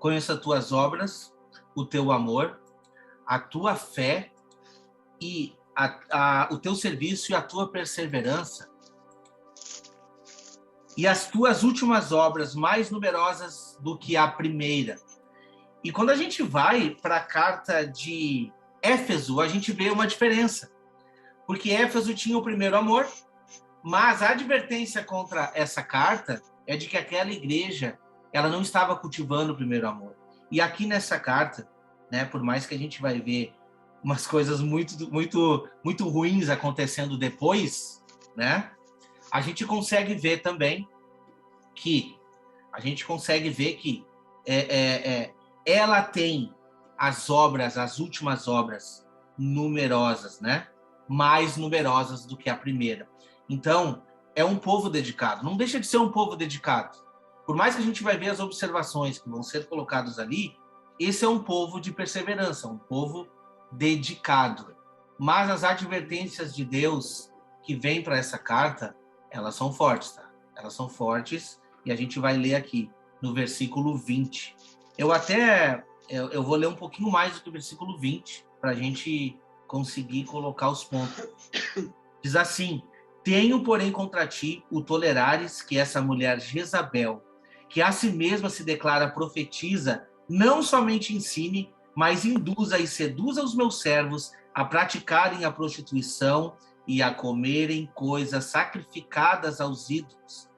conheço as tuas obras, o teu amor, a tua fé e o teu serviço e a tua perseverança, e as tuas últimas obras mais numerosas do que a primeira. E quando a gente vai para a carta de Éfeso, a gente vê uma diferença. Porque Éfeso tinha o primeiro amor, mas a advertência contra essa carta é de que aquela igreja ela não estava cultivando o primeiro amor. E aqui nessa carta, né, por mais que a gente vai ver umas coisas muito ruins acontecendo depois, né, a gente consegue ver também que ela tem as últimas obras numerosas, né, mais numerosas do que a primeira. Então, é um povo dedicado. Não deixa de ser um povo dedicado. Por mais que a gente vai ver as observações que vão ser colocadas ali, esse é um povo de perseverança, um povo dedicado. Mas as advertências de Deus que vêm para essa carta, elas são fortes, tá? Elas são fortes e a gente vai ler aqui no versículo 20. Eu vou ler um pouquinho mais do que o versículo 20 para a gente conseguir colocar os pontos. Diz assim: tenho, porém, contra ti o tolerares que essa mulher Jezabel, que a si mesma se declara profetiza, não somente ensine, mas induza e seduza os meus servos a praticarem a prostituição e a comerem coisas sacrificadas aos ídolos.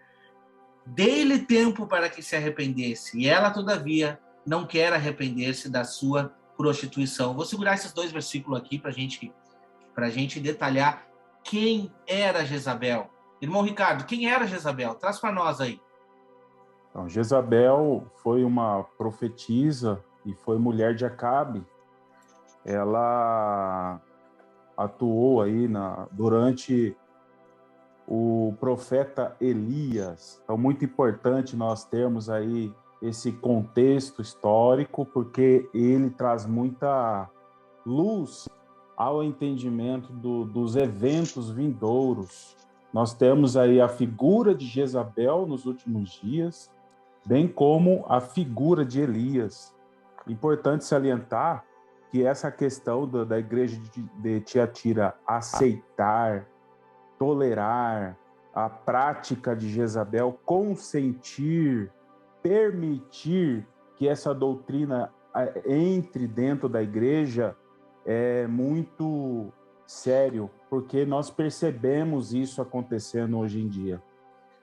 Dei-lhe tempo para que se arrependesse, e ela, todavia, não quer arrepender-se da sua prostituição. Vou segurar esses 2 versículos aqui para a gente detalhar quem era Jezabel. Irmão Ricardo, quem era Jezabel? Traz para nós aí. Então, Jezabel foi uma profetisa e foi mulher de Acabe. Ela atuou aí durante o profeta Elias. Então, muito importante nós termos aí esse contexto histórico, porque ele traz muita luz ao entendimento dos eventos vindouros. Nós temos aí a figura de Jezabel nos últimos dias, bem como a figura de Elias. Importante salientar que essa questão da igreja de Tiatira aceitar, tolerar a prática de Jezabel, consentir, permitir que essa doutrina entre dentro da igreja é muito sério, porque nós percebemos isso acontecendo hoje em dia.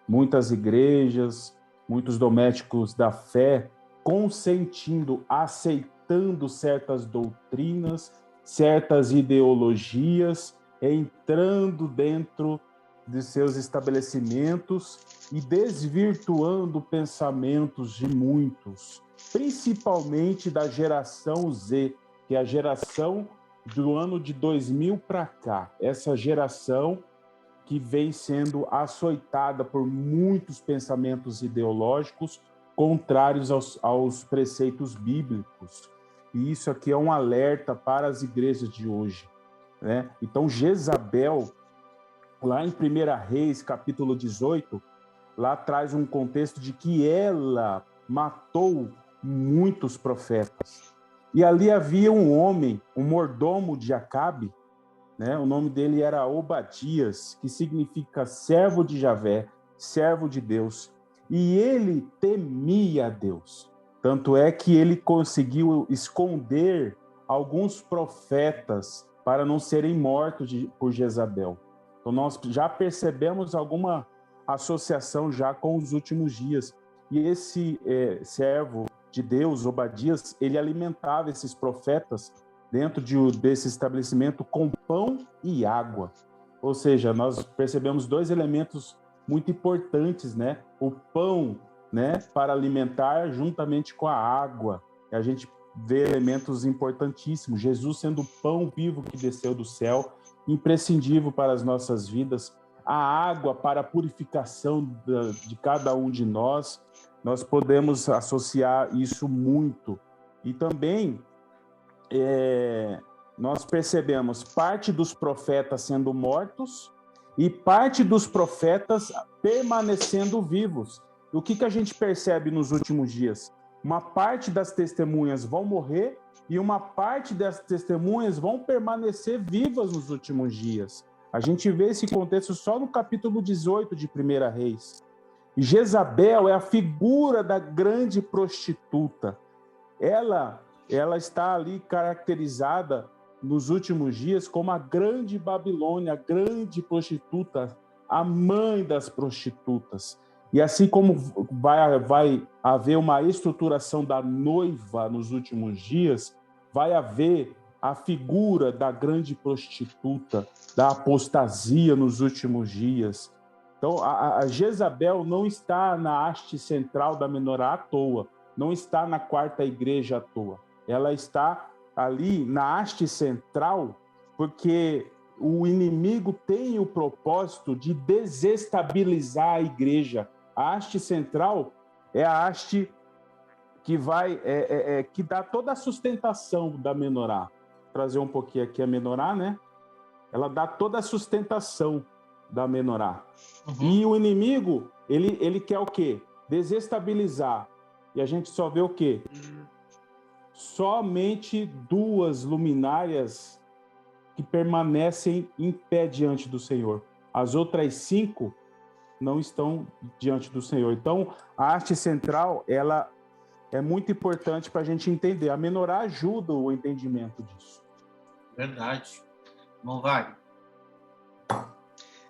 Muitas igrejas, muitos domésticos da fé consentindo, aceitando certas doutrinas, certas ideologias, entrando dentro de seus estabelecimentos e desvirtuando pensamentos de muitos, principalmente da geração Z, que é a geração do ano de 2000 para cá. Essa geração que vem sendo açoitada por muitos pensamentos ideológicos contrários aos preceitos bíblicos. E isso aqui é um alerta para as igrejas de hoje, né? Então, Jezabel, lá em 1 Reis, capítulo 18, lá traz um contexto de que ela matou muitos profetas. E ali havia um homem, um mordomo de Acabe, né? O nome dele era Obadias, que significa servo de Javé, servo de Deus. E ele temia a Deus. Tanto é que ele conseguiu esconder alguns profetas para não serem mortos por Jezabel. Então nós já percebemos alguma associação já com os últimos dias. E esse servo de Deus, Obadias, ele alimentava esses profetas dentro desse estabelecimento com pão e água. Ou seja, nós percebemos 2 elementos muito importantes, né? O pão, né, para alimentar juntamente com a água. E a gente vê elementos importantíssimos. Jesus sendo o pão vivo que desceu do céu, imprescindível para as nossas vidas. A água para a purificação de cada um de nós. Nós podemos associar isso muito. E também nós percebemos parte dos profetas sendo mortos e parte dos profetas permanecendo vivos. O que a gente percebe nos últimos dias? uma parte das testemunhas vão morrer e uma parte das testemunhas vão permanecer vivas nos últimos dias. A gente vê esse contexto só no capítulo 18 de 1 Reis. E Jezabel é a figura da grande prostituta. Ela está ali caracterizada nos últimos dias como a grande Babilônia, a grande prostituta, a mãe das prostitutas. E assim como vai haver uma estruturação da noiva nos últimos dias, vai haver a figura da grande prostituta, da apostasia nos últimos dias. Então, a Jezabel não está na haste central da menorá à toa, não está na quarta igreja à toa. Ela está ali na haste central porque o inimigo tem o propósito de desestabilizar a igreja. A haste central é a haste que que dá toda a sustentação da menorá. Vou trazer um pouquinho aqui a menorá, né? Ela dá toda a sustentação da menorá. Uhum. E o inimigo, ele quer o quê? Desestabilizar. E a gente só vê o quê? Somente 2 luminárias que permanecem em pé diante do Senhor. As outras 5 não estão diante do Senhor. Então, a haste central, ela é muito importante para a gente entender. A menorá ajuda o entendimento disso. Verdade. Não vai.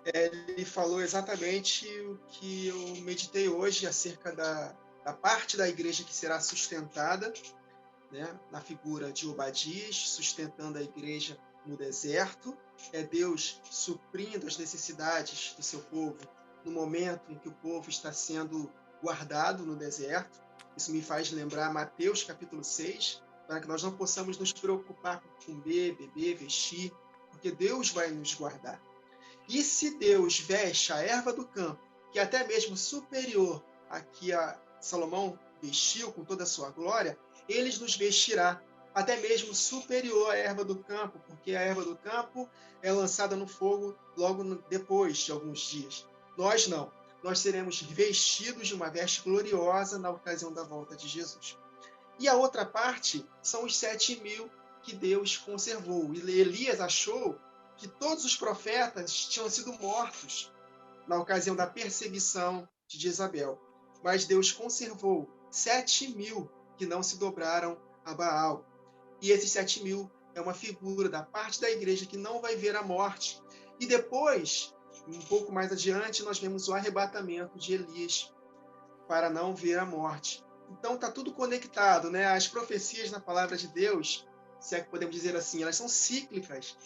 Ele falou exatamente o que eu meditei hoje acerca da parte da igreja que será sustentada, né, na figura de Obadias, sustentando a igreja no deserto. É Deus suprindo as necessidades do seu povo no momento em que o povo está sendo guardado no deserto. Isso me faz lembrar Mateus capítulo 6, para que nós não possamos nos preocupar com comer, beber, vestir, porque Deus vai nos guardar. E se Deus veste a erva do campo, que é até mesmo superior a que a Salomão vestiu com toda a sua glória, ele nos vestirá até mesmo superior à erva do campo, porque a erva do campo é lançada no fogo logo depois de alguns dias. Nós não. Nós seremos vestidos de uma veste gloriosa na ocasião da volta de Jesus. E a outra parte são os 7.000 que Deus conservou. E Elias achou que todos os profetas tinham sido mortos na ocasião da perseguição de Jezabel. Mas Deus conservou 7.000 que não se dobraram a Baal. E esses 7.000 é uma figura da parte da igreja que não vai ver a morte. E depois, um pouco mais adiante, nós vemos o arrebatamento de Elias para não ver a morte. Então está tudo conectado, né? As profecias na palavra de Deus, se é que podemos dizer assim, elas são cíclicas.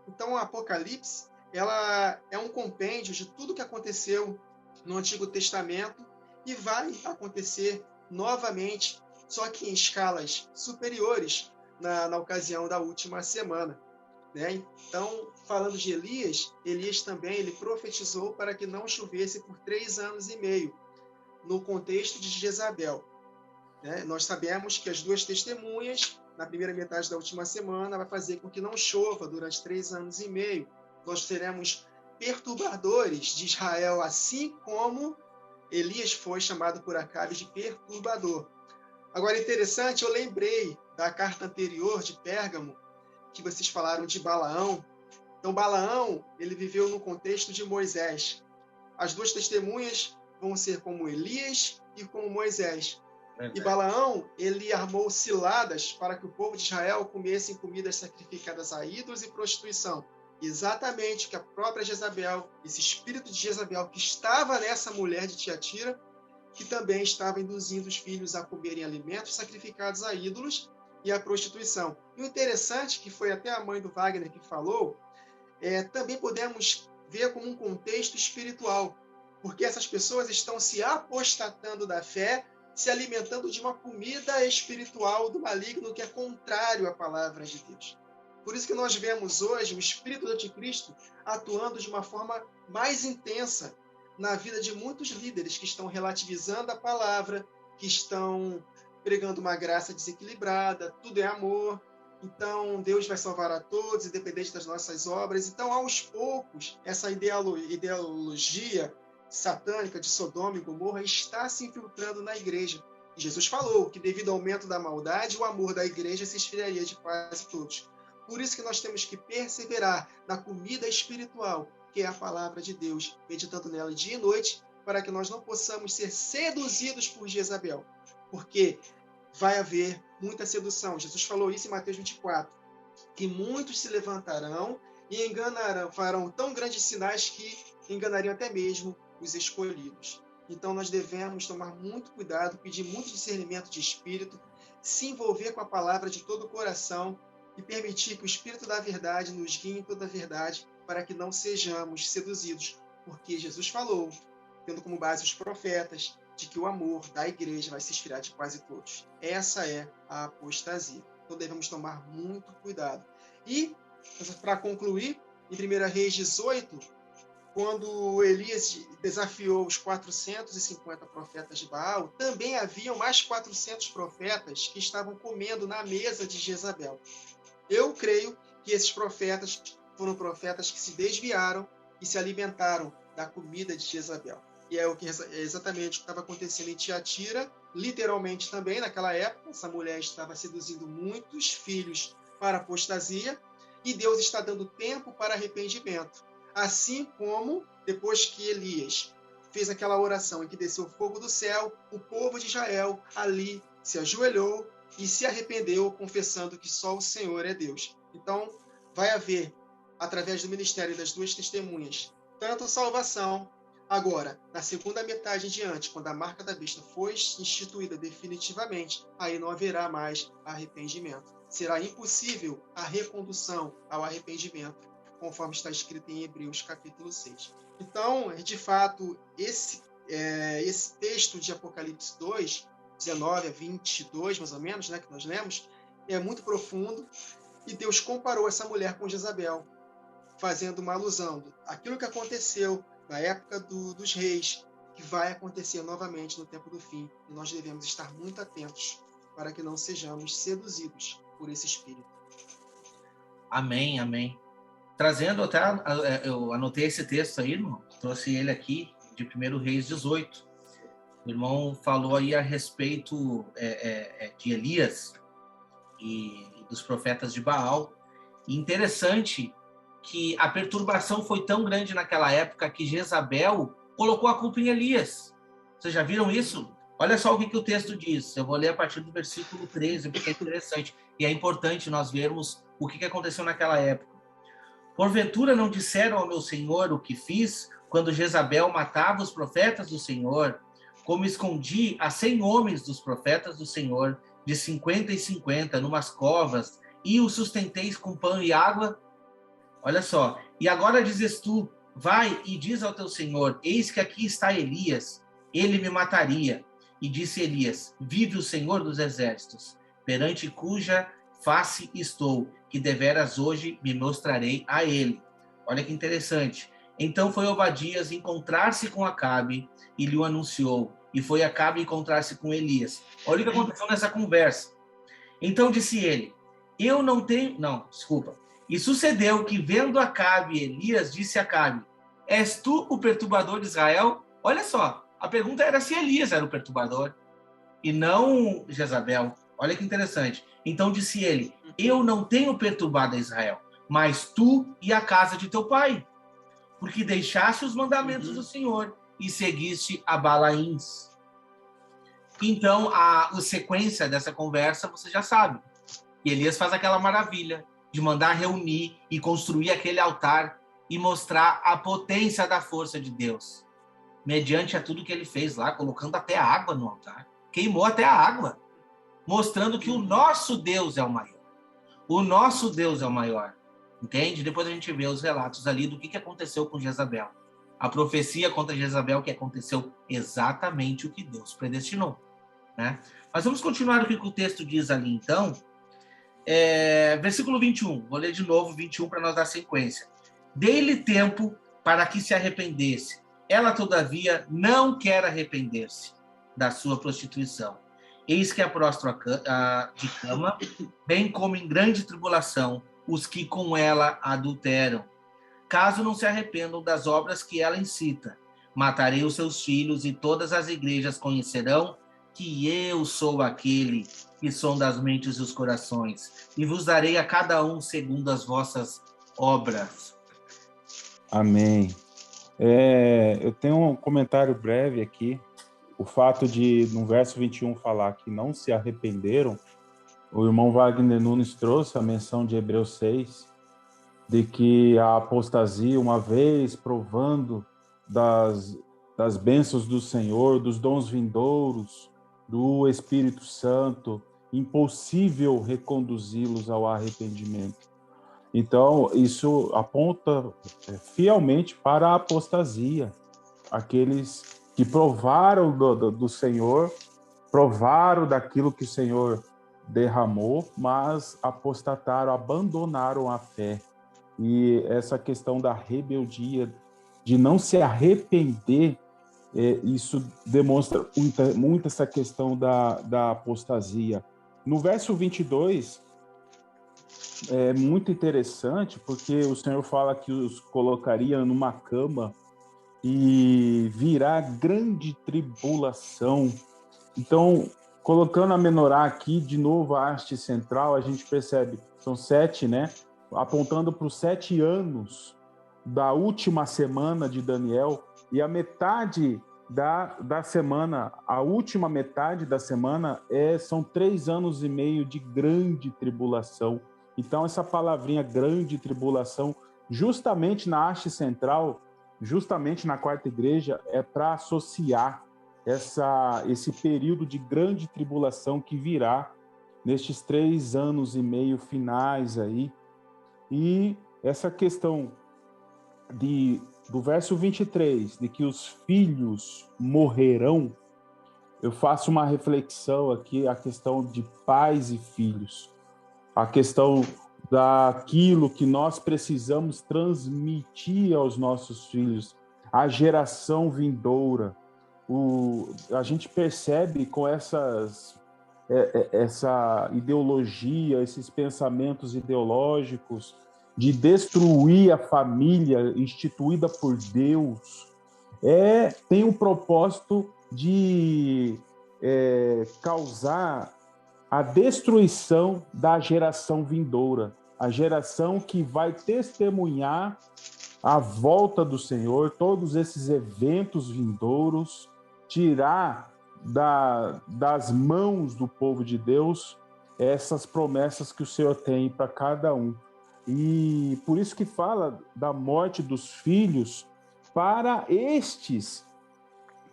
Então o Apocalipse, ela é um compêndio de tudo que aconteceu no Antigo Testamento e vai acontecer novamente, só que em escalas superiores na ocasião da última semana, né? Então, falando de Elias, Elias também ele profetizou para que não chovesse por 3 anos e meio, no contexto de Jezabel. Né? Nós sabemos que as 2 testemunhas, na primeira metade da última semana, vai fazer com que não chova durante 3 anos e meio. Nós seremos perturbadores de Israel, assim como Elias foi chamado por Acabe de perturbador. Agora, interessante, eu lembrei da carta anterior de Pérgamo, que vocês falaram de Balaão. Então, Balaão, ele viveu no contexto de Moisés. As 2 testemunhas vão ser como Elias e como Moisés. E Balaão, ele armou ciladas para que o povo de Israel comessem comidas sacrificadas a ídolos e prostituição. Exatamente o que a própria Jezabel, esse espírito de Jezabel que estava nessa mulher de Tiatira, que também estava induzindo os filhos a comerem alimentos sacrificados a ídolos e a prostituição. E o interessante, que foi até a mãe do Wagner que falou, também podemos ver como um contexto espiritual, porque essas pessoas estão se apostatando da fé, se alimentando de uma comida espiritual do maligno que é contrário à palavra de Deus. Por isso que nós vemos hoje o espírito do anticristo atuando de uma forma mais intensa na vida de muitos líderes que estão relativizando a palavra, que estão pregando uma graça desequilibrada, tudo é amor, então Deus vai salvar a todos, independente das nossas obras. Então, aos poucos, essa ideologia satânica de Sodoma e Gomorra está se infiltrando na igreja. E Jesus falou que devido ao aumento da maldade, o amor da igreja se esfriaria de quase todos. Por isso que nós temos que perseverar na comida espiritual, que é a palavra de Deus, meditando nela dia e noite, para que nós não possamos ser seduzidos por Jezabel. Porque vai haver muita sedução. Jesus falou isso em Mateus 24, que muitos se levantarão e enganarão, farão tão grandes sinais que enganariam até mesmo os escolhidos. Então nós devemos tomar muito cuidado, pedir muito discernimento de espírito, se envolver com a palavra de todo o coração e permitir que o Espírito da verdade nos guie em toda a verdade, para que não sejamos seduzidos, porque Jesus falou, tendo como base os profetas, de que o amor da igreja vai se esfriar de quase todos. Essa é a apostasia. Então devemos tomar muito cuidado. E, para concluir, em 1 Reis 18, quando Elias desafiou os 450 profetas de Baal, também haviam mais 400 profetas que estavam comendo na mesa de Jezabel. Eu creio que esses profetas foram profetas que se desviaram e se alimentaram da comida de Jezabel. E é exatamente o que estava acontecendo em Tiatira, literalmente também naquela época. Essa mulher estava seduzindo muitos filhos para a apostasia, e Deus está dando tempo para arrependimento. Assim como, depois que Elias fez aquela oração em que desceu fogo do céu, o povo de Israel ali se ajoelhou e se arrependeu, confessando que só o Senhor é Deus. Então, vai haver, através do ministério das duas testemunhas, tanto salvação. Agora, na segunda metade em diante, quando a marca da besta foi instituída definitivamente, aí não haverá mais arrependimento. Será impossível a recondução ao arrependimento, conforme está escrito em Hebreus capítulo 6. Então, de fato, esse texto de Apocalipse 2, 19 a 22, mais ou menos, né, que nós lemos, é muito profundo, e Deus comparou essa mulher com Jezabel, fazendo uma alusão àquilo que aconteceu na época dos reis, que vai acontecer novamente no tempo do fim, e nós devemos estar muito atentos para que não sejamos seduzidos por esse espírito. Amém, amém. Trazendo até, eu anotei esse texto aí, irmão, trouxe ele aqui, de 1 Reis 18. O irmão falou aí a respeito de Elias e dos profetas de Baal. E interessante que a perturbação foi tão grande naquela época que Jezabel colocou a culpa em Elias. Vocês já viram isso? Olha só o que o texto diz. Eu vou ler a partir do versículo 13, porque é interessante. E é importante nós vermos o que aconteceu naquela época. Porventura não disseram ao meu senhor o que fiz quando Jezabel matava os profetas do Senhor, como escondi a 100 homens dos profetas do Senhor, de 50 em 50, numas covas, e os sustenteis com pão e água? Olha só, e agora dizes tu, vai e diz ao teu senhor, eis que aqui está Elias, ele me mataria. E disse Elias, vive o Senhor dos exércitos, perante cuja face estou, que deveras hoje me mostrarei a ele. Olha que interessante. Então foi Obadias encontrar-se com Acabe e lhe o anunciou, e foi Acabe encontrar-se com Elias. Olha o que aconteceu nessa conversa. Então disse ele, eu não tenho... Não, desculpa. E sucedeu que, vendo Acabe, Elias disse a Acabe, és tu o perturbador de Israel? Olha só, a pergunta era se Elias era o perturbador, e não Jezabel. Olha que interessante. Então disse ele, eu não tenho perturbado a Israel, mas tu e a casa de teu pai, porque deixaste os mandamentos do Senhor e seguiste a Balaíns. Então, a sequência dessa conversa, você já sabe. E Elias faz aquela maravilha de mandar reunir e construir aquele altar e mostrar a potência da força de Deus, mediante a tudo que ele fez lá, colocando até a água no altar. Queimou até a água, mostrando que o nosso Deus é o maior. O nosso Deus é o maior. Entende? Depois a gente vê os relatos ali do que aconteceu com Jezabel. A profecia contra Jezabel, que aconteceu exatamente o que Deus predestinou. Né? Mas vamos continuar o que o texto diz ali, então. Versículo 21. Vou ler de novo 21 para nós dar sequência. Dei-lhe tempo para que se arrependesse. Ela, todavia, não quer arrepender-se da sua prostituição. Eis que a prostra de cama, bem como em grande tribulação, os que com ela adulteram. Caso não se arrependam das obras que ela incita, matarei os seus filhos, e todas as igrejas conhecerão que eu sou aquele que sonda as mentes e os corações, e vos darei a cada um segundo as vossas obras. Amém. Eu tenho um comentário breve aqui. O fato de, no verso 21, falar que não se arrependeram, o irmão Wagner Nunes trouxe a menção de Hebreus 6, de que a apostasia, uma vez provando das bênçãos do Senhor, dos dons vindouros, do Espírito Santo, impossível reconduzi-los ao arrependimento. Então, isso aponta fielmente para a apostasia. Aqueles que provaram do Senhor, provaram daquilo que o Senhor derramou, mas apostataram, abandonaram a fé. E essa questão da rebeldia, de não se arrepender, isso demonstra muito essa questão da apostasia. No verso 22, é muito interessante, porque o Senhor fala que os colocaria numa cama e virá grande tribulação. Então, colocando a menorá aqui, de novo a haste central, a gente percebe, são 7, né? Apontando para os 7 anos da última semana de Daniel, e a metade da semana, a última metade da semana, são 3 anos e meio de grande tribulação. Então, essa palavrinha grande tribulação, justamente na haste central, justamente na quarta igreja, é para associar esse período de grande tribulação que virá nestes 3 anos e meio finais aí. E essa questão do verso 23, de que os filhos morrerão, eu faço uma reflexão aqui, a questão de pais e filhos, a questão daquilo que nós precisamos transmitir aos nossos filhos, a geração vindoura. A gente percebe com essa ideologia, esses pensamentos ideológicos de destruir a família instituída por Deus, tem um propósito de causar a destruição da geração vindoura, a geração que vai testemunhar a volta do Senhor, todos esses eventos vindouros, tirar das mãos do povo de Deus essas promessas que o Senhor tem para cada um. E por isso que fala da morte dos filhos para estes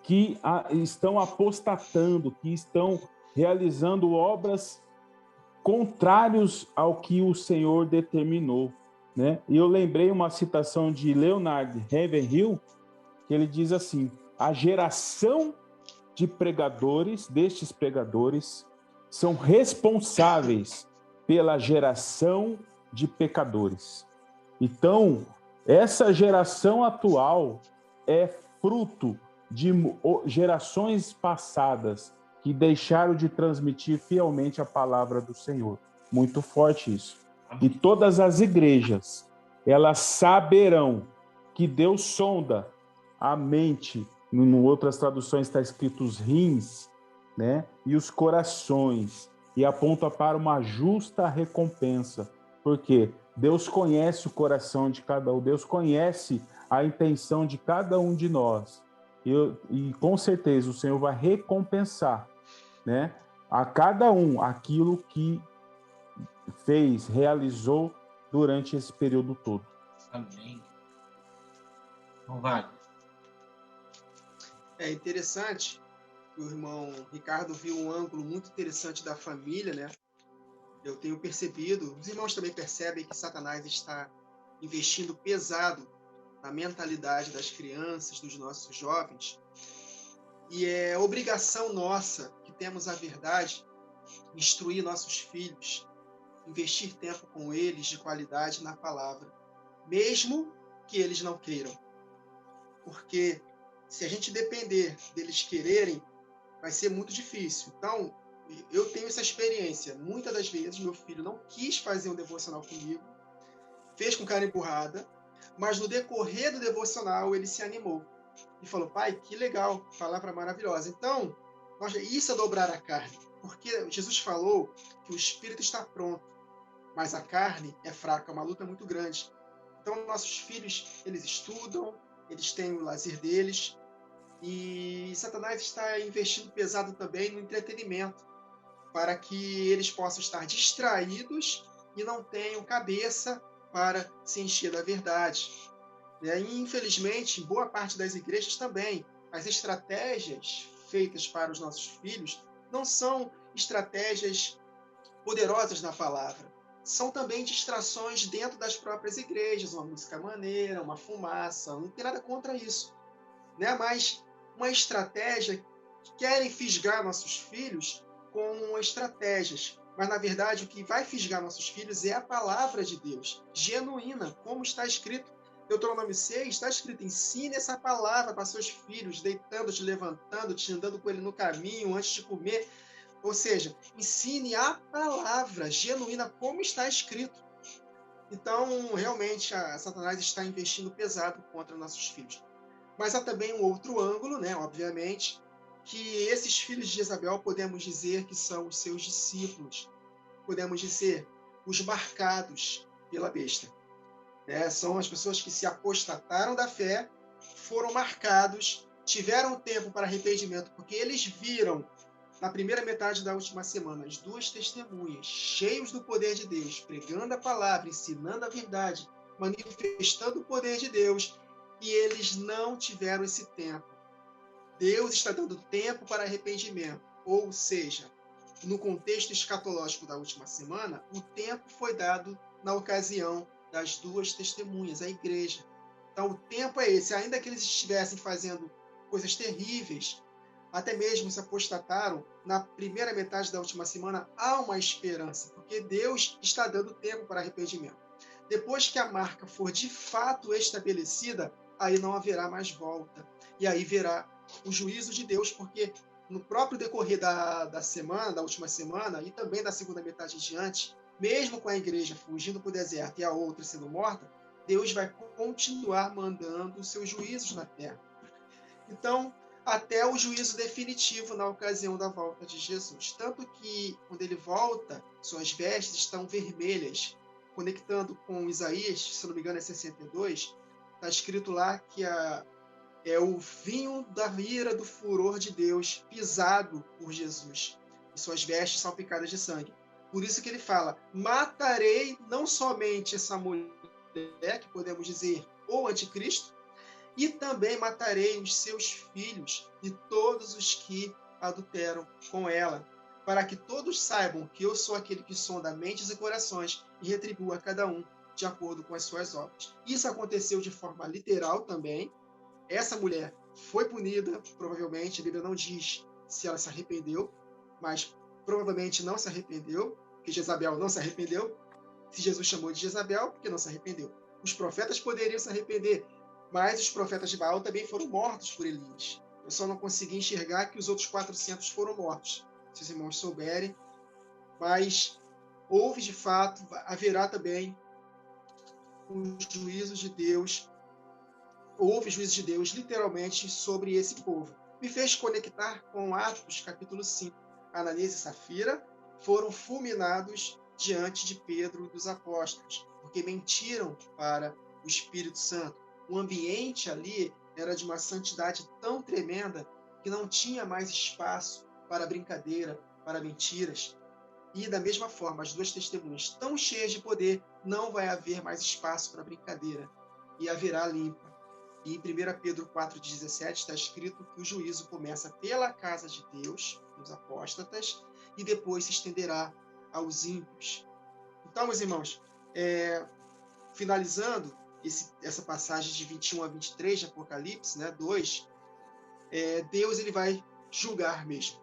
que estão apostatando, que estão realizando obras contrários ao que o Senhor determinou, né? E eu lembrei uma citação de Leonard Ravenhill, que ele diz assim: a geração de pregadores, destes pregadores, são responsáveis pela geração de pecadores. Então, essa geração atual é fruto de gerações passadas que deixaram de transmitir fielmente a palavra do Senhor. Muito forte isso. E todas as igrejas, elas saberão que Deus sonda a mente. Em outras traduções está escrito os rins, né? E os corações, e aponta para uma justa recompensa. Porque Deus conhece o coração de cada um, Deus conhece a intenção de cada um de nós. E com certeza o Senhor vai recompensar, né, a cada um aquilo que fez, realizou durante esse período todo. Amém. Não vai. É interessante que o irmão Ricardo viu um ângulo muito interessante da família, né? Eu tenho percebido, os irmãos também percebem que Satanás está investindo pesado na mentalidade das crianças, dos nossos jovens, e é obrigação nossa, que temos a verdade, instruir nossos filhos, investir tempo com eles de qualidade na palavra, mesmo que eles não queiram. Porque se a gente depender deles quererem, vai ser muito difícil. Então, eu tenho essa experiência. Muitas das vezes, meu filho não quis fazer um devocional comigo, fez com cara empurrada, mas no decorrer do devocional ele se animou e falou: pai, que legal, palavra maravilhosa. Então, Isso é dobrar a carne, porque Jesus falou que o espírito está pronto, mas a carne é fraca, é uma luta muito grande. Então, nossos filhos, eles estudam, eles têm o lazer deles, e Satanás está investindo pesado também no entretenimento, para que eles possam estar distraídos e não tenham cabeça para se encher da verdade. E, infelizmente, em boa parte das igrejas também, as estratégias feitas para os nossos filhos não são estratégias poderosas na palavra. São também distrações dentro das próprias igrejas, uma música maneira, uma fumaça, não tem nada contra isso, né? Mas uma estratégia que querem fisgar nossos filhos com estratégias. Mas, na verdade, o que vai fisgar nossos filhos é a palavra de Deus, genuína, como está escrito. Deuteronômio 6, está escrito: ensine essa palavra para seus filhos, deitando-te, levantando-te, andando com ele no caminho, antes de comer. Ou seja, ensine a palavra genuína, como está escrito. Então, realmente, Satanás está investindo pesado contra nossos filhos. Mas há também um outro ângulo, né, obviamente, que esses filhos de Jezabel podemos dizer que são os seus discípulos. Podemos dizer os marcados pela besta. São as pessoas que se apostataram da fé, foram marcados, tiveram tempo para arrependimento, porque eles viram, na primeira metade da última semana, as duas testemunhas, cheios do poder de Deus, pregando a palavra, ensinando a verdade, manifestando o poder de Deus, e eles não tiveram esse tempo. Deus está dando tempo para arrependimento, ou seja, no contexto escatológico da última semana, o tempo foi dado na ocasião das duas testemunhas, a igreja. Então, o tempo é esse. Ainda que eles estivessem fazendo coisas terríveis, até mesmo se apostataram, na primeira metade da última semana, há uma esperança, porque Deus está dando tempo para arrependimento. Depois que a marca for de fato estabelecida, aí não haverá mais volta. E aí verá o juízo de Deus, porque no próprio decorrer da semana, da última semana, e também da segunda metade em diante, mesmo com a igreja fugindo para o deserto e a outra sendo morta, Deus vai continuar mandando os seus juízos na terra. Então, até o juízo definitivo na ocasião da volta de Jesus. Tanto que, quando ele volta, suas vestes estão vermelhas. Conectando com Isaías, se não me engano é 62, está escrito lá que é o vinho da ira do furor de Deus pisado por Jesus. E suas vestes são picadas de sangue. Por isso que ele fala: matarei não somente essa mulher, que podemos dizer o anticristo, e também matarei os seus filhos e todos os que adulteram com ela, para que todos saibam que eu sou aquele que sonda mentes e corações e retribua a cada um de acordo com as suas obras. Isso aconteceu de forma literal também. Essa mulher foi punida, provavelmente, a Bíblia não diz se ela se arrependeu, mas provavelmente não se arrependeu, porque Jezabel não se arrependeu. Se Jesus chamou de Jezabel, porque não se arrependeu. Os profetas poderiam se arrepender, mas os profetas de Baal também foram mortos por Elias. Eu só não consegui enxergar que os outros 400 foram mortos, se os irmãos souberem. Mas houve, de fato, haverá também os juízos de Deus. Houve juízo de Deus, literalmente, sobre esse povo. Me fez conectar com Atos, capítulo 5. Ananias e Safira foram fulminados diante de Pedro e dos apóstolos, porque mentiram para o Espírito Santo. O ambiente ali era de uma santidade tão tremenda que não tinha mais espaço para brincadeira, para mentiras. E, da mesma forma, as duas testemunhas tão cheias de poder, não vai haver mais espaço para brincadeira, e haverá limpa. E em 1 Pedro 4,17 está escrito que o juízo começa pela casa de Deus, os apóstatas, e depois se estenderá aos ímpios. Então, meus irmãos, finalizando essa passagem de 21 a 23 de Apocalipse, 2, Deus ele vai julgar mesmo.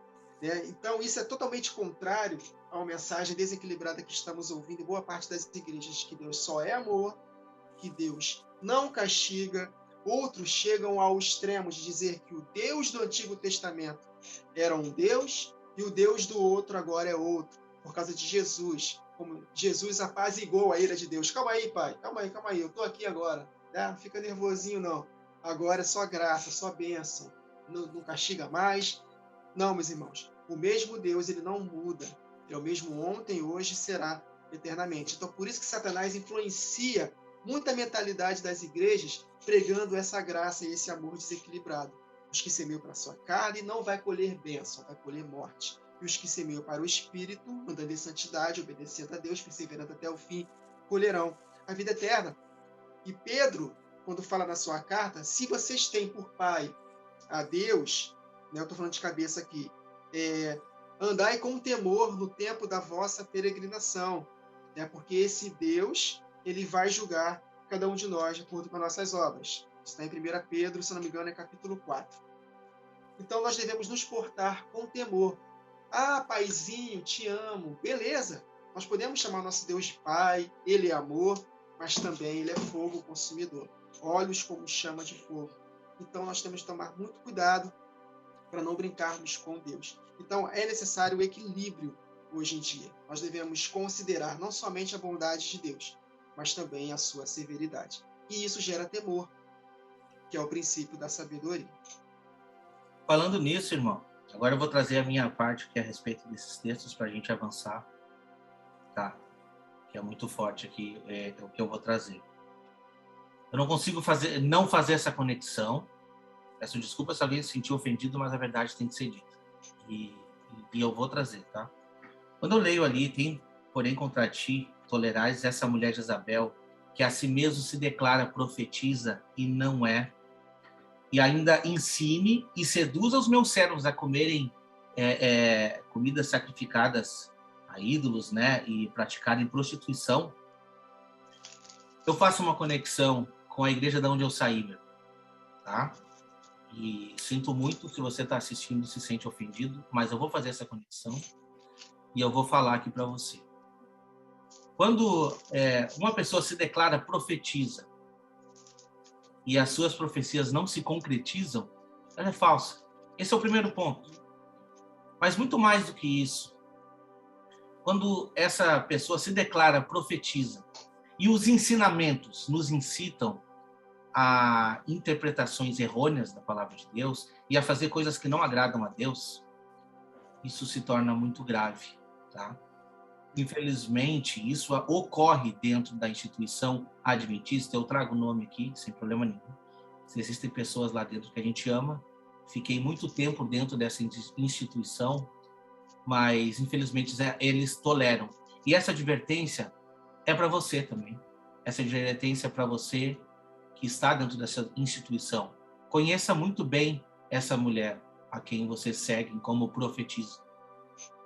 Então, isso é totalmente contrário a uma mensagem desequilibrada que estamos ouvindo em boa parte das igrejas, que Deus só é amor, que Deus não castiga. Outros chegam ao extremo de dizer que o Deus do Antigo Testamento era um Deus e o Deus do outro agora é outro, por causa de Jesus. Como Jesus apaziguou a ira de Deus. Calma aí, pai, calma aí, eu estou aqui agora. Não fica nervosinho, não. Agora é só graça, só bênção. Não castiga mais. Não, meus irmãos. O mesmo Deus, ele não muda. Ele é o mesmo ontem, hoje e será eternamente. Então, por isso que Satanás influencia muito a mentalidade das igrejas, pregando essa graça e esse amor desequilibrado. Os que semeiam para a sua carne não vai colher bênção, vai colher morte. E os que semeiam para o Espírito, andando em santidade, obedecendo a Deus, perseverando até o fim, colherão a vida eterna. E Pedro, quando fala na sua carta, se vocês têm por pai a Deus, né, eu estou falando de cabeça aqui, andai com temor no tempo da vossa peregrinação, né, porque esse Deus, ele vai julgar cada um de nós de acordo com as nossas obras. Está em 1 Pedro, se não me engano, é capítulo 4. Então, nós devemos nos portar com temor. Ah, paizinho, te amo. Beleza. Nós podemos chamar nosso Deus de pai, ele é amor, mas também ele é fogo consumidor. Olhos como chama de fogo. Então, nós temos que tomar muito cuidado para não brincarmos com Deus. Então, é necessário o equilíbrio hoje em dia. Nós devemos considerar não somente a bondade de Deus, mas também a sua severidade. E isso gera temor, que é o princípio da sabedoria. Falando nisso, irmão, agora eu vou trazer a minha parte que é a respeito desses textos para a gente avançar, tá? Que é muito forte aqui, é o que eu vou trazer. Eu não consigo não fazer essa conexão. Peço desculpa se alguém se sentiu ofendido, mas a verdade tem que ser dita. E eu vou trazer, tá? Quando eu leio ali, tem, porém, contra ti, tolerais essa mulher de Jezabel, que a si mesmo se declara profetiza e não é, e ainda ensine e seduza os meus servos a comerem comidas sacrificadas a ídolos, né, e praticarem prostituição. Eu faço uma conexão com a igreja da onde eu saí, meu, tá? E sinto muito se você está assistindo e se sente ofendido, mas eu vou fazer essa conexão e eu vou falar aqui para você. Quando uma pessoa se declara profetiza e as suas profecias não se concretizam, ela é falsa. Esse é o primeiro ponto. Mas muito mais do que isso, quando essa pessoa se declara profetiza e os ensinamentos nos incitam a interpretações errôneas da palavra de Deus e a fazer coisas que não agradam a Deus, isso se torna muito grave, tá? Infelizmente, isso ocorre dentro da instituição adventista. Eu trago o nome aqui, sem problema nenhum. Se existem pessoas lá dentro que a gente ama, fiquei muito tempo dentro dessa instituição, mas, infelizmente, eles toleram. E essa advertência é para você também. Essa advertência é para você que está dentro dessa instituição. Conheça muito bem essa mulher a quem você segue como profetiza.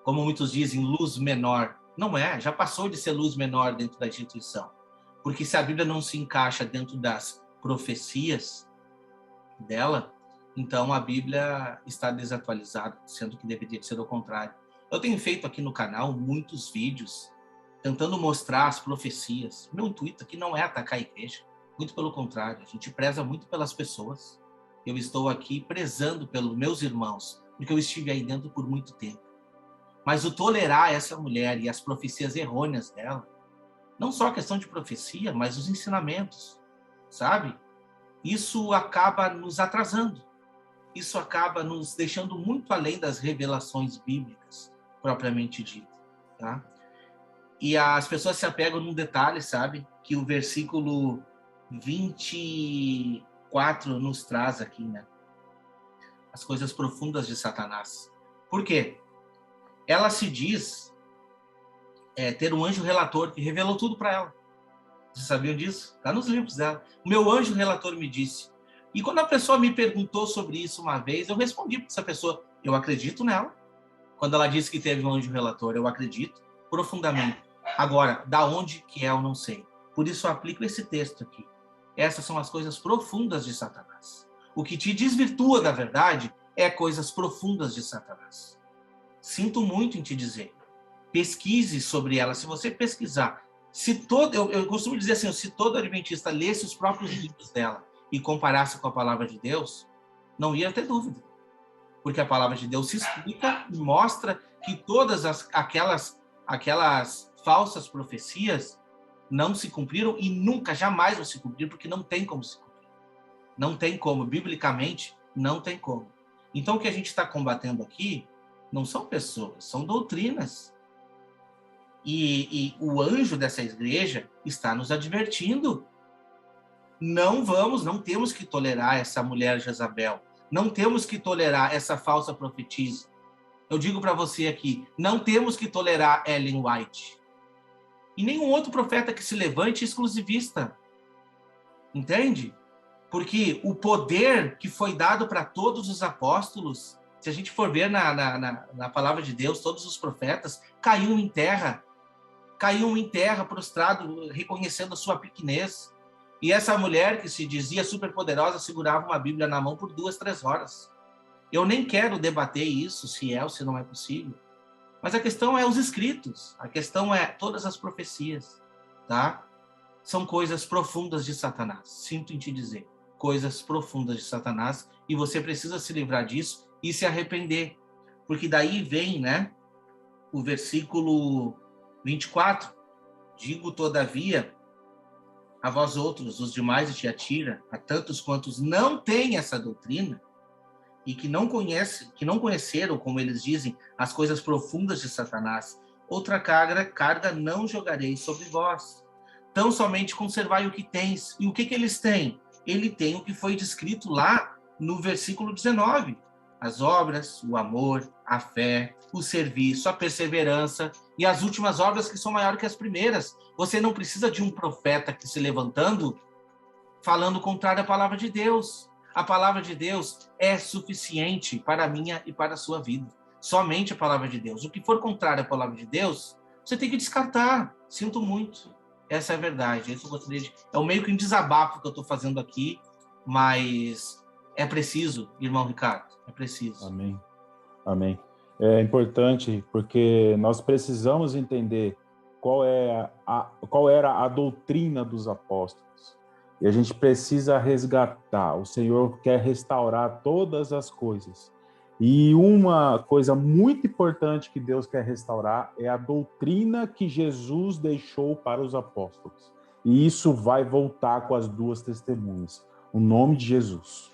Como muitos dizem, luz menor. Não é, já passou de ser luz menor dentro da instituição. Porque se a Bíblia não se encaixa dentro das profecias dela, então a Bíblia está desatualizada, sendo que deveria ser o contrário. Eu tenho feito aqui no canal muitos vídeos tentando mostrar as profecias. Meu intuito aqui não é atacar a igreja, muito pelo contrário, a gente preza muito pelas pessoas. Eu estou aqui prezando pelos meus irmãos, porque eu estive aí dentro por muito tempo. Mas o tolerar essa mulher e as profecias errôneas dela, não só a questão de profecia, mas os ensinamentos, sabe? Isso acaba nos atrasando. Isso acaba nos deixando muito além das revelações bíblicas, propriamente dita, tá? E as pessoas se apegam num detalhe, sabe? Que o versículo 24 nos traz aqui, né? As coisas profundas de Satanás. Por quê? Ela se diz ter um anjo relator que revelou tudo para ela. Vocês sabiam disso? Está nos livros dela. O meu anjo relator me disse. E quando a pessoa me perguntou sobre isso uma vez, eu respondi para essa pessoa, eu acredito nela. Quando ela disse que teve um anjo relator, eu acredito profundamente. Agora, da onde que é, eu não sei. Por isso eu aplico esse texto aqui. Essas são as coisas profundas de Satanás. O que te desvirtua da verdade é coisas profundas de Satanás. Sinto muito em te dizer. Pesquise sobre ela. Se você pesquisar, eu costumo dizer assim, se todo adventista lesse os próprios livros dela e comparasse com a palavra de Deus, não ia ter dúvida. Porque a palavra de Deus se explica e mostra que todas aquelas falsas profecias não se cumpriram e nunca, jamais vão se cumprir, porque não tem como se cumprir. Não tem como, biblicamente, não tem como. Então, o que a gente está combatendo aqui não são pessoas, são doutrinas. E o anjo dessa igreja está nos advertindo. Não temos que tolerar essa mulher Jezabel. Não temos que tolerar essa falsa profetisa. Eu digo para você aqui, não temos que tolerar Ellen White. E nenhum outro profeta que se levante exclusivista. Entende? Porque o poder que foi dado para todos os apóstolos, se a gente for ver na palavra de Deus, todos os profetas caíam em terra, prostrado, reconhecendo a sua pequenez. E essa mulher que se dizia superpoderosa segurava uma Bíblia na mão por 2, 3 horas. Eu nem quero debater isso, se é ou se não é possível. Mas a questão é os escritos, a questão é todas as profecias, tá? São coisas profundas de Satanás, sinto em te dizer. Coisas profundas de Satanás, e você precisa se livrar disso e se arrepender. Porque daí vem, né, o versículo 24. Digo, todavia, a vós outros, os demais de Tiatira, a tantos quantos não têm essa doutrina, e que não conheceram, como eles dizem, as coisas profundas de Satanás, outra carga não jogarei sobre vós. Tão somente conservai o que tens. E o que eles têm? Ele tem o que foi descrito lá no versículo 19. As obras, o amor, a fé, o serviço, a perseverança e as últimas obras que são maiores que as primeiras. Você não precisa de um profeta que se levantando falando contrário à palavra de Deus. A palavra de Deus é suficiente para a minha e para a sua vida. Somente a palavra de Deus. O que for contrário à palavra de Deus, você tem que descartar. Sinto muito. Essa é a verdade. Isso eu gostaria de... É o meio que um desabafo que eu estou fazendo aqui, mas é preciso, irmão Ricardo, é preciso. Amém. Amém. É importante porque nós precisamos entender qual era a doutrina dos apóstolos. E a gente precisa resgatar. O Senhor quer restaurar todas as coisas. E uma coisa muito importante que Deus quer restaurar é a doutrina que Jesus deixou para os apóstolos. E isso vai voltar com as 2 testemunhas. O nome de Jesus.